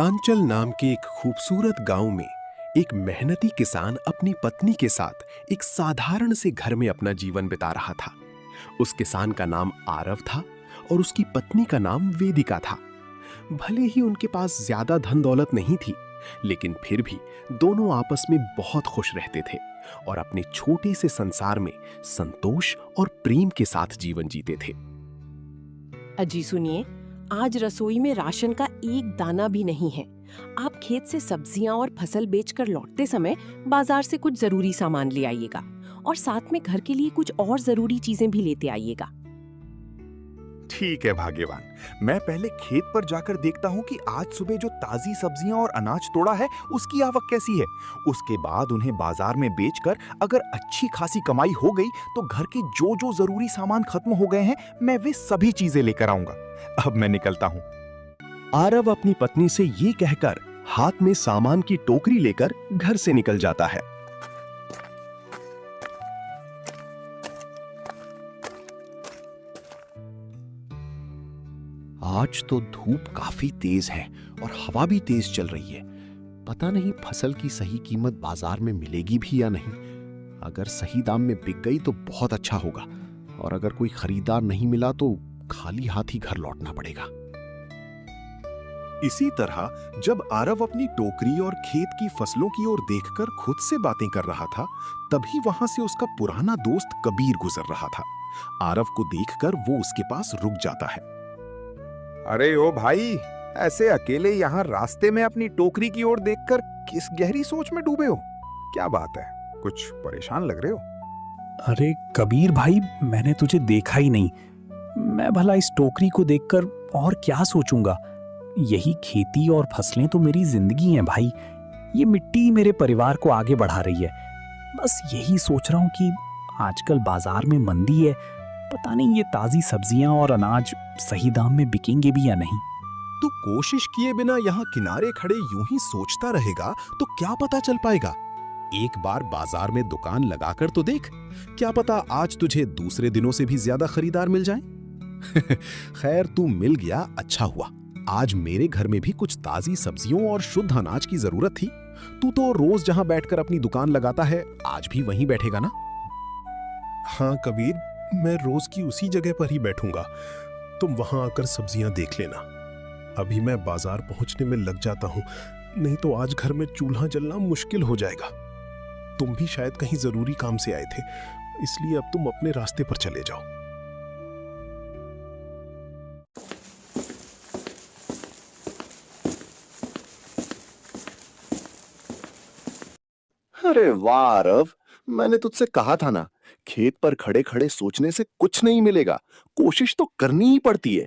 आंचल नाम के एक खूबसूरत गांव में एक मेहनती किसान अपनी पत्नी के साथ एक साधारण से घर में अपना जीवन बिता रहा था। उस किसान का नाम आरव था और उसकी पत्नी का नाम वेदिका था। भले ही उनके पास ज्यादा धन दौलत नहीं थी, लेकिन फिर भी दोनों आपस में बहुत खुश रहते थे और अपने छोटे से संसार में संतोष और प्रेम के साथ जीवन जीते थे। अजी सुनिए, आज रसोई में राशन का एक दाना भी नहीं है। आप खेत से सब्जियां और फसल बेचकर लौटते समय बाजार से कुछ जरूरी सामान ले आइएगा और साथ में घर के लिए कुछ और जरूरी चीजें भी लेते आइएगा। ठीक है भाग्यवान, मैं पहले खेत पर जाकर देखता हूँ कि आज सुबह जो ताजी सब्जियां और अनाज तोड़ा है उसकी आवक कैसी है। उसके बाद उन्हें बाजार में बेचकर अगर अच्छी खासी कमाई हो गई तो घर के जो जो जरूरी सामान खत्म हो गए हैं मैं वे सभी चीजें लेकर आऊंगा। अब मैं निकलता हूँ। आरव अपनी पत्नी से ये कहकर हाथ में सामान की टोकरी लेकर घर से निकल जाता है। आज तो धूप काफी तेज है और हवा भी तेज चल रही है। पता नहीं फसल की सही कीमत बाजार में मिलेगी भी या नहीं। अगर सही दाम में बिक गई तो बहुत अच्छा होगा, और अगर कोई खरीदार नहीं मिला तो खाली हाथ ही घर लौटना पड़ेगा। इसी तरह जब आरव अपनी टोकरी और खेत की फसलों की ओर देखकर खुद से बातें कर रहा था, तभी वहां से उसका पुराना दोस्त कबीर गुजर रहा था। आरव को देखकर वो उसके पास रुक जाता है। अरे ओ भाई, ऐसे अकेले यहाँ रास्ते में अपनी टोकरी की ओर देखकर किस गहरी सोच में डूबे हो? क्या बात है, कुछ परेशान लग रहे हो? अरे कबीर भाई, मैंने तुझे देखा ही नहीं। मैं भला इस टोकरी को देखकर और क्या सोचूंगा। यही खेती और फसलें तो मेरी जिंदगी हैं भाई। ये मिट्टी मेरे परिवार को आगे बढ़ा रही है। बस यही सोच रहा हूँ कि आजकल बाजार में मंदी है, पता नहीं ये ताजी सब्जियां और अनाज सही दाम में बिकेंगे भी या नहीं। तू कोशिश किए बिना यहाँ किनारे खड़े यूं ही सोचता रहेगा तो क्या पता चल पाएगा। एक बार बाजार में दुकान लगाकर तो देख, क्या पता आज तुझे दूसरे दिनों से भी ज्यादा खरीदार मिल जाएं। खैर, तू मिल गया, अच्छा हुआ। आज मेरे घर में भी कुछ ताजी सब्जियों और शुद्ध अनाज की जरूरत थी। तू तो रोज जहां बैठकर अपनी दुकान लगाता है, आज भी वहीं बैठेगा ना? हाँ कबीर, मैं रोज की उसी जगह पर ही बैठूंगा। तुम वहां आकर सब्जियां देख लेना। अभी मैं बाजार पहुंचने में लग जाता हूं, नहीं तो आज घर में चूल्हा जलना मुश्किल हो जाएगा। तुम भी शायद कहीं जरूरी काम से आए थे, इसलिए अब तुम अपने रास्ते पर चले जाओ। अरे वाह आरव, मैंने तुझसे कहा था ना, खेत पर खड़े खड़े सोचने से कुछ नहीं मिलेगा, कोशिश तो करनी ही पड़ती है।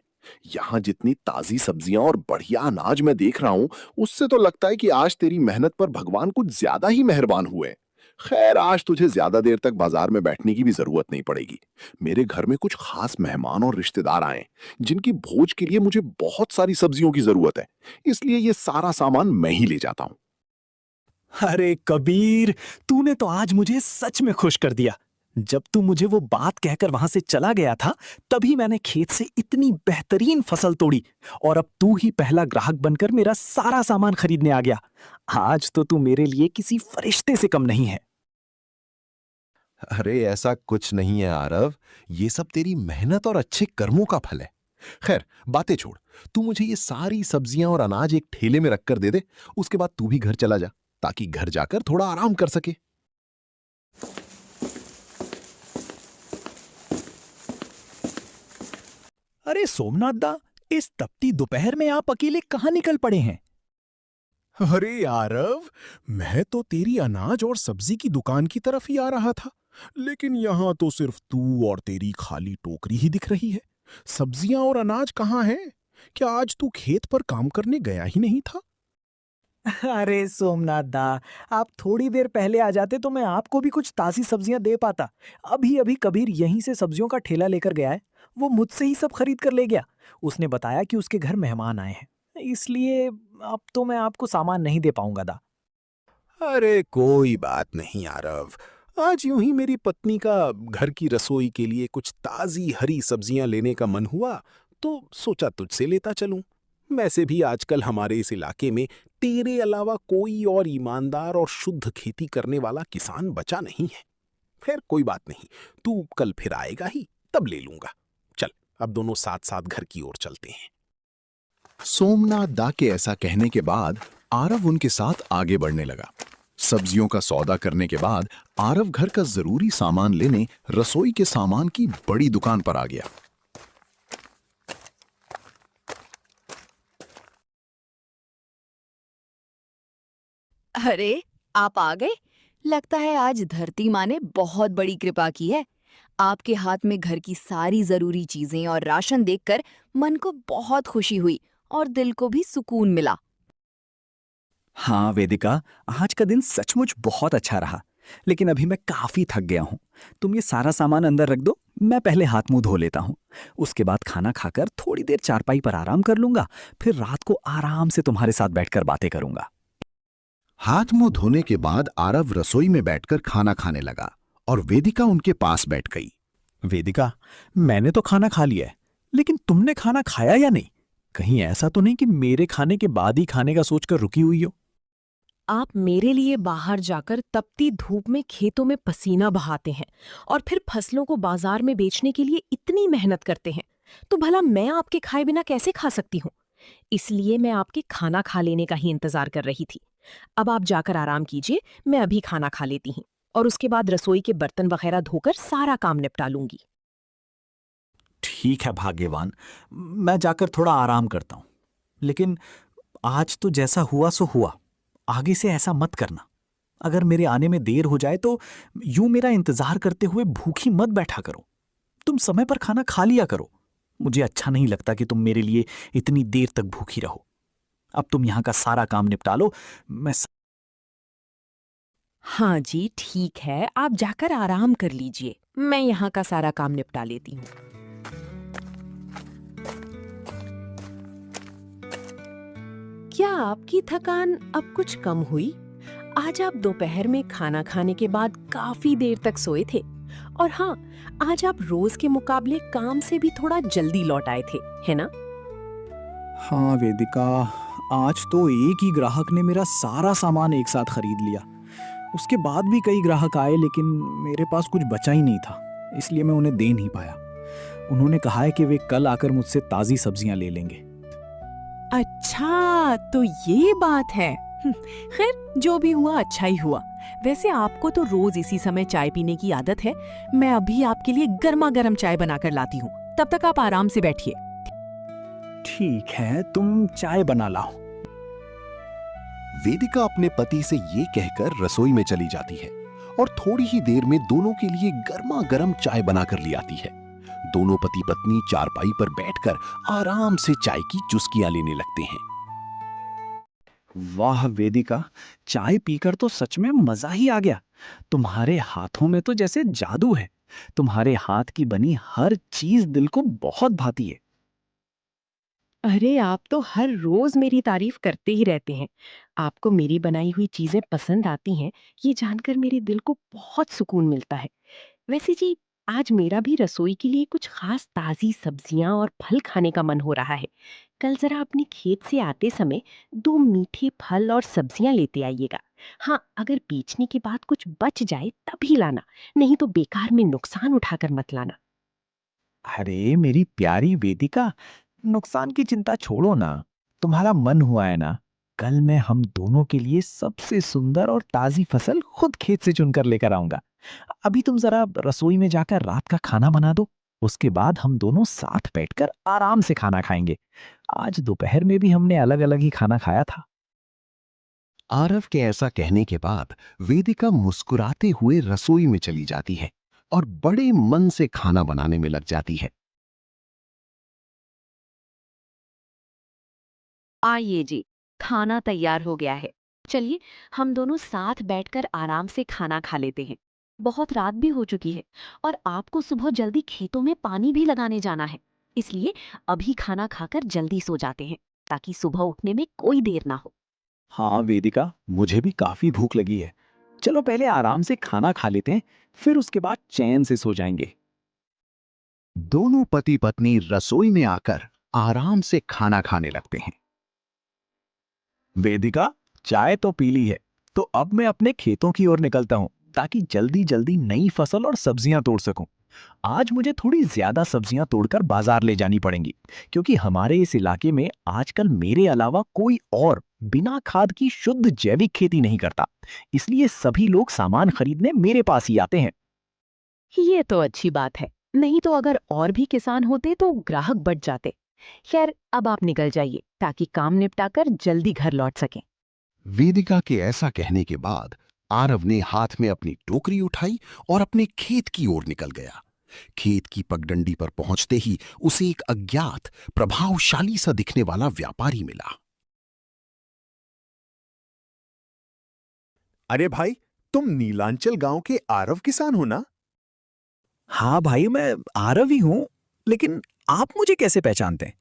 यहाँ जितनी ताजी सब्जियां और बढ़िया अनाज मैं देख रहा हूँ, उससे तो लगता है कि आज तेरी मेहनत पर भगवान कुछ ज्यादा ही मेहरबान हुए। खैर, आज तुझे ज्यादा देर तक बाजार में बैठने की भी जरूरत नहीं पड़ेगी। मेरे घर में कुछ खास मेहमान और रिश्तेदार आए, जिनकी भोज के लिए मुझे बहुत सारी सब्जियों की जरूरत है, इसलिए ये सारा सामान मैं ही ले जाता हूँ। अरे कबीर, तूने तो आज मुझे सच में खुश कर दिया। जब तू मुझे वो बात कहकर वहां से चला गया था, तभी मैंने खेत से इतनी बेहतरीन फसल तोड़ी और अब तू ही पहला ग्राहक बनकर मेरा सारा सामान खरीदने आ गया। आज तो तू मेरे लिए किसी फरिश्ते से कम नहीं है। अरे ऐसा कुछ नहीं है आरव, ये सब तेरी मेहनत और अच्छे कर्मों का फल है। खैर, बातें छोड़, तू मुझे ये सारी सब्जियां और अनाज एक ठेले में रखकर दे दे। उसके बाद तू भी घर चला जा, ताकि घर जाकर थोड़ा आराम कर सके। अरे सोमनाथ दा, इस तपती दोपहर में आप अकेले कहाँ निकल पड़े हैं? अरे आरव, मैं तो तेरी अनाज और सब्जी की दुकान की तरफ ही आ रहा था, लेकिन यहाँ तो सिर्फ तू और तेरी खाली टोकरी ही दिख रही है। सब्जियां और अनाज कहाँ हैं? क्या आज तू खेत पर काम करने गया ही नहीं था? अरे सोमनाथ दा, आप थोड़ी देर पहले आ जाते तो मैं आपको भी कुछ ताजी सब्जियां दे पाता। अभी अभी कबीर यहीं से सब्जियों का ठेला लेकर गया है। वो मुझसे ही सब खरीद कर ले गया। उसने बताया कि उसके घर मेहमान आए हैं, इसलिए अब तो मैं आपको सामान नहीं दे पाऊंगा दा। अरे कोई बात नहीं आरव, आज यूं ही मेरी पत्नी का घर की रसोई के लिए कुछ ताजी हरी सब्जियां लेने का मन हुआ, तो सोचा तुझसे लेता चलूं। वैसे भी आजकल हमारे इस इलाके में तेरे अलावा कोई और ईमानदार और शुद्ध खेती करने वाला किसान बचा नहीं है। खैर कोई बात नहीं, तू कल फिर आएगा ही, तब ले लूंगा। चल अब दोनों साथ साथ घर की ओर चलते हैं। सोमनाथ दा के ऐसा कहने के बाद आरव उनके साथ आगे बढ़ने लगा। सब्जियों का सौदा करने के बाद आरव घर का जरूरी सामान लेने रसोई के सामान की बड़ी दुकान पर आ गया। अरे, आप आ गए। लगता है आज धरती माँ ने बहुत बड़ी कृपा की है। आपके हाथ में घर की सारी जरूरी चीजें और राशन देखकर मन को बहुत खुशी हुई और दिल को भी सुकून मिला। हाँ वेदिका, आज का दिन सचमुच बहुत अच्छा रहा, लेकिन अभी मैं काफी थक गया हूँ। तुम ये सारा सामान अंदर रख दो, मैं पहले हाथ मुंह धो लेता हूँ। उसके बाद खाना खाकर थोड़ी देर चारपाई पर आराम कर लूंगा, फिर रात को आराम से तुम्हारे साथ बैठकर बातें करूंगा। हाथ मुंह धोने के बाद आरव रसोई में बैठकर खाना खाने लगा और वेदिका उनके पास बैठ गई। वेदिका, मैंने तो खाना खा लिया है, लेकिन तुमने खाना खाया या नहीं? कहीं ऐसा तो नहीं कि मेरे खाने के बाद ही खाने का सोचकर रुकी हुई हो? आप मेरे लिए बाहर जाकर तपती धूप में खेतों में पसीना बहाते हैं और फिर फसलों को बाजार में बेचने के लिए इतनी मेहनत करते हैं, तो भला मैं आपके खाए बिना कैसे खा सकती हूँ? इसलिए मैं आपके खाना खा लेने का ही इंतजार कर रही थी। अब आप जाकर आराम कीजिए, मैं अभी खाना खा लेती हूँ और उसके बाद रसोई के बर्तन वगैरह धोकर सारा काम निपटा लूंगी। ठीक है भाग्यवान, मैं जाकर थोड़ा आराम करता हूं। लेकिन आज तो जैसा हुआ सो हुआ, आगे से ऐसा मत करना। अगर मेरे आने में देर हो जाए तो यूं मेरा इंतजार करते हुए भूखी मत बैठा करो। तुम समय पर खाना खा लिया करो। मुझे अच्छा नहीं लगता कि तुम मेरे लिए इतनी देर तक भूखी रहो। अब तुम यहाँ का सारा काम निपटा लो, मैं हाँ जी, ठीक है, आप जाकर आराम कर लीजिए, मैं यहाँ का सारा काम निपटा लेती हूँ। क्या आपकी थकान अब कुछ कम हुई? आज आप दोपहर में खाना खाने के बाद काफी देर तक सोए थे और हाँ, आज आप रोज के मुकाबले काम से भी थोड़ा जल्दी लौट आए थे, है ना? हाँ वेदिका, आज तो एक ही ग्राहक ने मेरा सारा सामान एक साथ खरीद लिया। उसके बाद भी कई ग्राहक आए, लेकिन मेरे पास कुछ बचा ही नहीं था, इसलिए मैं उन्हें दे नहीं पाया। उन्होंने कहा है कि वे कल आकर मुझसे ताज़ी सब्जियां ले लेंगे। अच्छा, तो ये बात है। खैर, जो भी हुआ अच्छा ही हुआ। वैसे आपको तो रोज इसी समय चाय पीने की आदत है। मैं अभी आपके लिए गर्मा गर्म चाय बनाकर लाती हूँ, तब तक आप आराम से बैठिए। ठीक है, तुम चाय बना लाओ। वेदिका अपने पति से ये कहकर रसोई में चली जाती है और थोड़ी ही देर में दोनों के लिए गर्मा गर्म चाय बनाकर ले आती है। दोनों पति पत्नी चारपाई पर बैठकर आराम से चाय की चुस्कियां लेने लगते हैं। वाह वेदिका, चाय पीकर तो सच में मजा ही आ गया। तुम्हारे हाथों में तो जैसे जादू है। तुम्हारे हाथ की बनी हर चीज दिल को बहुत भाती है। अरे, आप तो हर रोज मेरी तारीफ करते ही रहते हैं। आपको मेरी बनाई हुई चीजें पसंद आती हैं, ये जानकर मेरे दिल को बहुत सुकून मिलता है। वैसे जी, आज मेरा भी रसोई के लिए कुछ खास ताजी सब्जियां और फल खाने का मन हो रहा है। कल जरा अपने खेत से आते समय 2 मीठे फल और सब्जियां लेते आइएगा। हाँ, अगर बेचने के बाद कुछ बच जाए तभी लाना, नहीं तो बेकार में नुकसान उठाकर मत लाना। अरे मेरी प्यारी वेदिका, नुकसान की चिंता छोड़ो ना। तुम्हारा मन हुआ है ना, कल मैं हम दोनों के लिए सबसे सुंदर और ताजी फसल खुद खेत से चुनकर लेकर आऊंगा। अभी तुम जरा रसोई में जाकर रात का खाना बना दो, उसके बाद हम दोनों साथ बैठकर आराम से खाना खाएंगे। आज दोपहर में भी हमने अलग अलग ही खाना खाया था। आरव के ऐसा कहने के बाद वेदिका मुस्कुराते हुए रसोई में चली जाती है और बड़े मन से खाना बनाने में लग जाती है। आइए जी, खाना तैयार हो गया है। चलिए, हम दोनों साथ बैठकर आराम से खाना खा लेते हैं। बहुत रात भी हो चुकी है और आपको सुबह जल्दी खेतों में पानी भी लगाने जाना है। इसलिए अभी खाना खाकर जल्दी सो जाते हैं, ताकि सुबह उठने में कोई देर ना हो। हाँ वेदिका, मुझे भी काफी भूख लगी है। चलो पहले आराम से खाना खा लेते हैं, फिर उसके बाद चैन से सो जाएंगे। दोनों पति पत्नी रसोई में आकर आराम से खाना खाने लगते हैं। वेदिका, चाय तो पी ली है, तो अब मैं अपने खेतों की ओर निकलता हूँ ताकि जल्दी जल्दी नई फसल और सब्जियां तोड़ सकूं। आज मुझे थोड़ी ज्यादा सब्जियां तोड़कर बाजार ले जानी पड़ेंगी, क्योंकि हमारे इस इलाके में आजकल मेरे अलावा कोई और बिना खाद की शुद्ध जैविक खेती नहीं करता। इसलिए सभी लोग सामान खरीदने मेरे पास ही आते हैं। ये तो अच्छी बात है, नहीं तो अगर और भी किसान होते तो ग्राहक बढ़ जाते। खैर, अब आप निकल जाइए ताकि काम निपटाकर जल्दी घर लौट सकें। वेदिका के ऐसा कहने के बाद आरव ने हाथ में अपनी टोकरी उठाई और अपने खेत की ओर निकल गया। खेत की पगडंडी पर पहुंचते ही उसे एक अज्ञात, प्रभावशाली सा दिखने वाला व्यापारी मिला। अरे भाई, तुम नीलांचल गांव के आरव किसान हो ना? हाँ भाई, मैं आरव ही हूँ, लेकिन आप मुझे कैसे पहचानते हैं?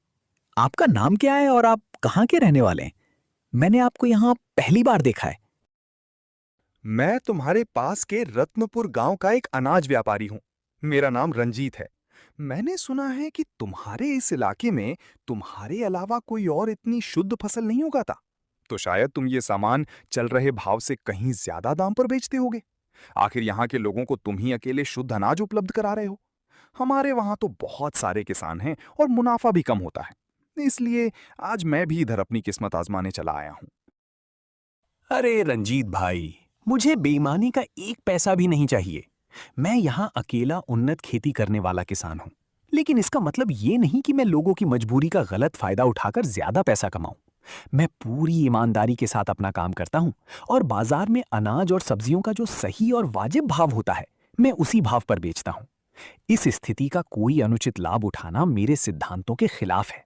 आपका नाम क्या है और आप कहाँ के रहने वाले हैं? मैंने आपको यहाँ पहली बार देखा है। मैं तुम्हारे पास के रत्नपुर गांव का एक अनाज व्यापारी हूं। मेरा नाम रंजीत है। मैंने सुना है कि तुम्हारे इस इलाके में तुम्हारे अलावा कोई और इतनी शुद्ध फसल नहीं उगाता। तो शायद तुम ये सामान चल रहे भाव से कहीं ज्यादा दाम पर बेचते होगे। आखिर यहाँ के लोगों को तुम ही अकेले शुद्ध अनाज उपलब्ध करा रहे हो। हमारे वहां तो बहुत सारे किसान हैं और मुनाफा भी कम होता है। इसलिए आज मैं भी इधर अपनी किस्मत आजमाने चला आया हूं। अरे रंजीत भाई, मुझे बेईमानी का एक पैसा भी नहीं चाहिए। मैं यहाँ अकेला उन्नत खेती करने वाला किसान हूँ, लेकिन इसका मतलब ये नहीं कि मैं लोगों की मजबूरी का गलत फायदा उठाकर ज्यादा पैसा कमाऊं। मैं पूरी ईमानदारी के साथ अपना काम करता हूँ और बाजार में अनाज और सब्जियों का जो सही और वाजिब भाव होता है, मैं उसी भाव पर बेचता हूँ। इस स्थिति का कोई अनुचित लाभ उठाना मेरे सिद्धांतों के खिलाफ है।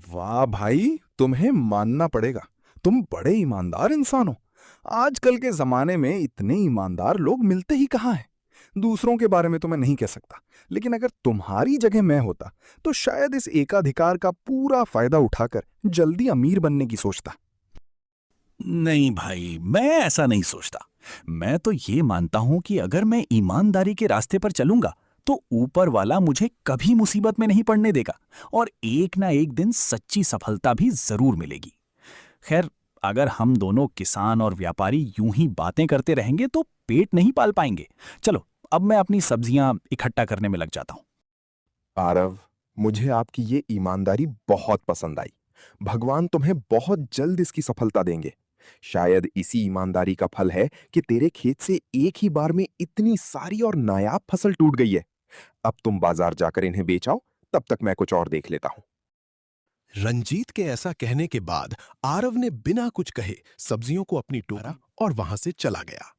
वाह भाई, तुम्हें मानना पड़ेगा। तुम बड़े ईमानदार इंसान हो। आजकल के जमाने में इतने ईमानदार लोग मिलते ही कहाँ हैं। दूसरों के बारे में तो मैं नहीं कह सकता, लेकिन अगर तुम्हारी जगह मैं होता तो शायद इस एकाधिकार का पूरा फायदा उठाकर जल्दी अमीर बनने की सोचता। नहीं भाई, मैं ऐसा नहीं सोचता। मैं तो ये मानता हूं कि अगर मैं ईमानदारी के रास्ते पर चलूंगा तो ऊपर वाला मुझे कभी मुसीबत में नहीं पड़ने देगा और एक ना एक दिन सच्ची सफलता भी जरूर मिलेगी। खैर, अगर हम दोनों किसान और व्यापारी यूं ही बातें करते रहेंगे तो पेट नहीं पाल पाएंगे। चलो, अब मैं अपनी सब्जियां इकट्ठा करने में लग जाता हूं। आरव, मुझे आपकी ये ईमानदारी बहुत पसंद आई। भगवान तुम्हें बहुत जल्द इसकी सफलता देंगे। शायद इसी ईमानदारी का फल है कि तेरे खेत से एक ही बार में इतनी सारी और नायाब फसल टूट गई है। अब तुम बाजार जाकर इन्हें बेच आओ, तब तक मैं कुछ और देख लेता हूं। रंजीत के ऐसा कहने के बाद आरव ने बिना कुछ कहे सब्जियों को अपनी टोकरी और वहां से चला गया।